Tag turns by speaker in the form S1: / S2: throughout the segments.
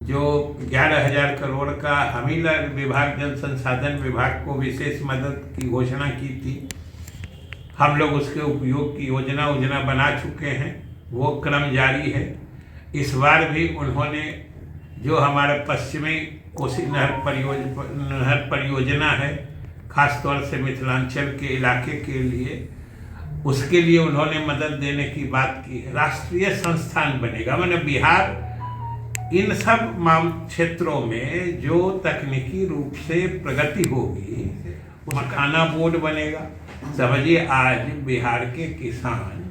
S1: जो 11,000 करोड़ का हमीला विभाग जल संसाधन विभाग को विशेष मदद की घोषणा की थी। हम लोग उसके उपयोग की योजना बना चुके हैं, वो क्रम जारी है। इस बार भी उन्होंने जो हमारे पश्चिमी कोसी नहर परियोजना है, खासतौर से मिथिलांचल के इलाके के लिए, उसके लिए उन्होंने मदद देने की बात की है। राष्ट्रीय संस्थान बनेगा, माने बिहार इन सब क्षेत्रों में जो तकनीकी रूप से प्रगति होगी, मखाना बोर्ड बनेगा। समझिए, आज बिहार के किसान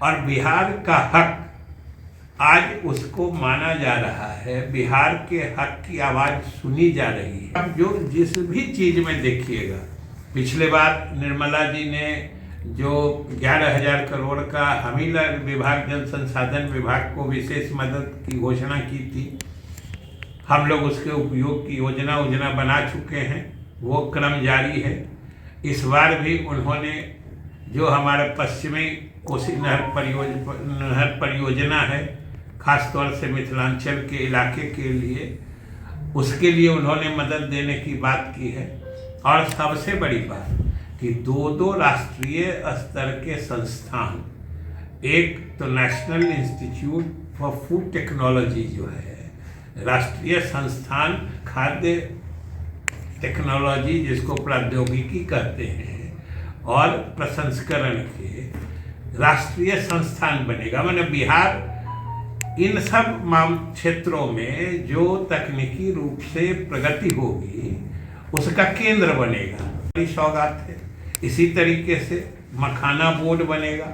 S1: और बिहार का हक आज उसको माना जा रहा है, बिहार के हक की आवाज़ सुनी जा रही है। अब जो जिस भी चीज़ में देखिएगा, पिछले बार निर्मला जी ने जो 11,000 करोड़ का हमीला विभाग जल संसाधन विभाग को विशेष मदद की घोषणा की थी। हम लोग उसके उपयोग की योजना बना चुके हैं, वो क्रम जारी है। इस बार भी उन्होंने जो हमारे पश्चिमी कोसी नहर परियोजना है, खासतौर से मिथिलांचल के इलाके के लिए, उसके लिए उन्होंने मदद देने की बात की है। और सबसे बड़ी बात कि दो राष्ट्रीय स्तर के संस्थान, एक तो national institute for food technology जो है, राष्ट्रीय संस्थान खाद्य टेक्नोलॉजी जिसको प्रौद्योगिकी कहते हैं, और प्रसंस्करण के राष्ट्रीय संस्थान बनेगा। माने बिहार इन सब क्षेत्रों में जो तकनीकी रूप से प्रगति होगी, उसका केंद्र बनेगा। बड़ी सौगात है। इसी तरीके से मखाना बोर्ड बनेगा।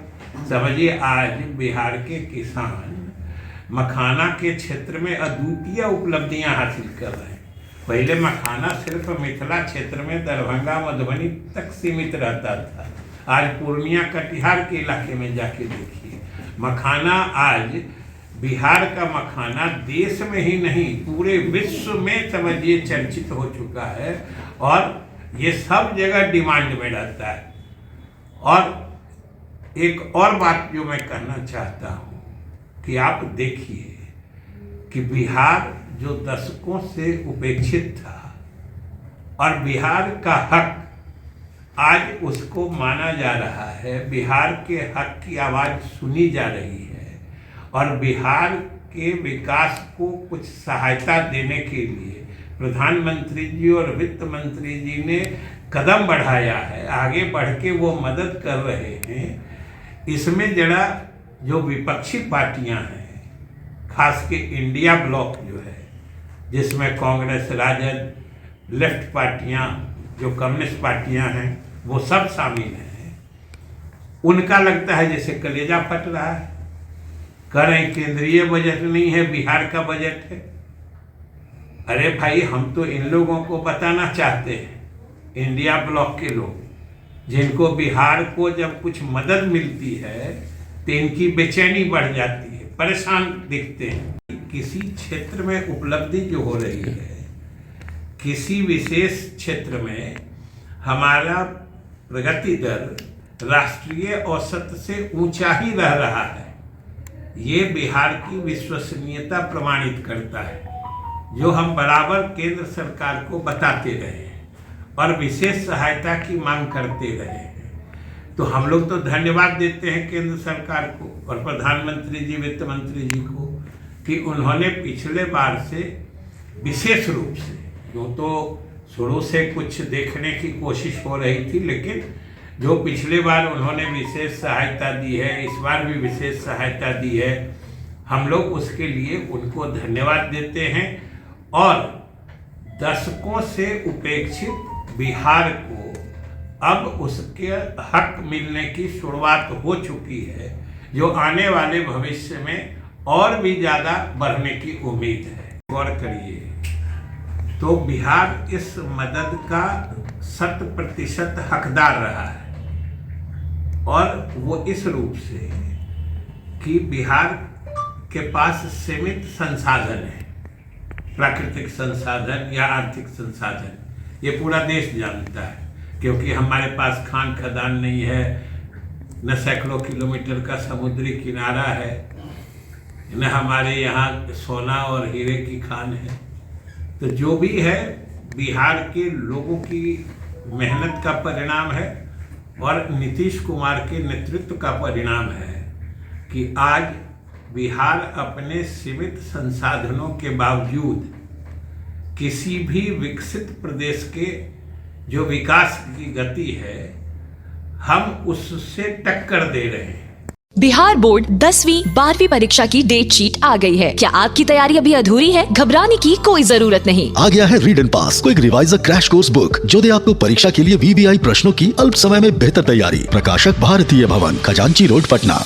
S1: समझिए, आज बिहार के किसान मखाना के क्षेत्र में अद्वितीय उपलब्धियां हासिल कर रहे हैं। पहले मखाना सिर्फ मिथिला क्षेत्र में दरभंगा मधुबनी तक सीमित रहता था। आज पूर्णिया कटिहार के इलाके में जाके देखिए, मखाना आज बिहार का मखाना देश में ही नहीं पूरे विश्व में समझिए चर्चित हो चुका है, और ये सब जगह डिमांड में रहता है। और एक और बात जो मैं कहना चाहता हूँ कि आप देखिए कि बिहार जो दशकों से उपेक्षित था, और बिहार का हक आज उसको माना जा रहा है, बिहार के हक की आवाज़ सुनी जा रही है, और बिहार के विकास को कुछ सहायता देने के लिए प्रधानमंत्री जी और वित्त मंत्री जी ने कदम बढ़ाया है, आगे बढ़ के वो मदद कर रहे हैं। इसमें जरा जो विपक्षी पार्टियां हैं, खास के इंडिया ब्लॉक जो है, जिसमें कांग्रेस, राजद, लेफ्ट पार्टियां, जो कम्युनिस्ट पार्टियां हैं, वो सब शामिल हैं। उनका लगता है जैसे कलेजा फट रहा है। कह रहे हैं केंद्रीय बजट नहीं है, बिहार का बजट है। अरे भाई, हम तो इन लोगों को बताना चाहते हैं, इंडिया ब्लॉक के लोग, जिनको बिहार को जब कुछ मदद मिलती है तो इनकी बेचैनी बढ़ जाती है, परेशान दिखते हैं। किसी क्षेत्र में उपलब्धि जो हो रही है, किसी विशेष क्षेत्र में हमारा प्रगति दर राष्ट्रीय औसत से ऊंचा ही रह रहा है, ये बिहार की विश्वसनीयता प्रमाणित करता है, जो हम बराबर केंद्र सरकार को बताते रहे हैं और विशेष सहायता की मांग करते रहे हैं। तो हम लोग तो धन्यवाद देते हैं केंद्र सरकार को और प्रधानमंत्री जी, वित्त मंत्री जी को, कि उन्होंने पिछले बार से विशेष रूप से, जो तो शुरू से कुछ देखने की कोशिश हो रही थी, लेकिन जो पिछले बार उन्होंने विशेष सहायता दी है, इस बार भी विशेष सहायता दी है। हम लोग उसके लिए उनको धन्यवाद देते हैं। और दशकों से उपेक्षित बिहार को अब उसके हक मिलने की शुरुआत हो चुकी है, जो आने वाले भविष्य में और भी ज़्यादा बढ़ने की उम्मीद है। गौर करिए तो बिहार इस मदद का 100% हकदार रहा है, और वो इस रूप से कि बिहार के पास सीमित संसाधन है, प्राकृतिक संसाधन या आर्थिक संसाधन, ये पूरा देश जानता है, क्योंकि हमारे पास खान खदान नहीं है, न सैकड़ों किलोमीटर का समुद्री किनारा है, न हमारे यहाँ सोना और हीरे की खान है। तो जो भी है बिहार के लोगों की मेहनत का परिणाम है और नीतीश कुमार के नेतृत्व का परिणाम है कि आज बिहार अपने सीमित संसाधनों के बावजूद किसी भी विकसित प्रदेश के जो विकास की गति है हम उससे टक्कर दे रहे हैं।
S2: बिहार बोर्ड 10वीं 12वीं परीक्षा की डेट शीट आ गई है। क्या आपकी तैयारी अभी अधूरी है? घबराने की कोई जरूरत नहीं।
S3: आ गया है read and pass quick reviser crash course book जो दे आपको परीक्षा के लिए VVI प्रश्नों की अल्प समय में बेहतर तैयारी। प्रकाशक भारतीय भवन, खजांची रोड, पटना।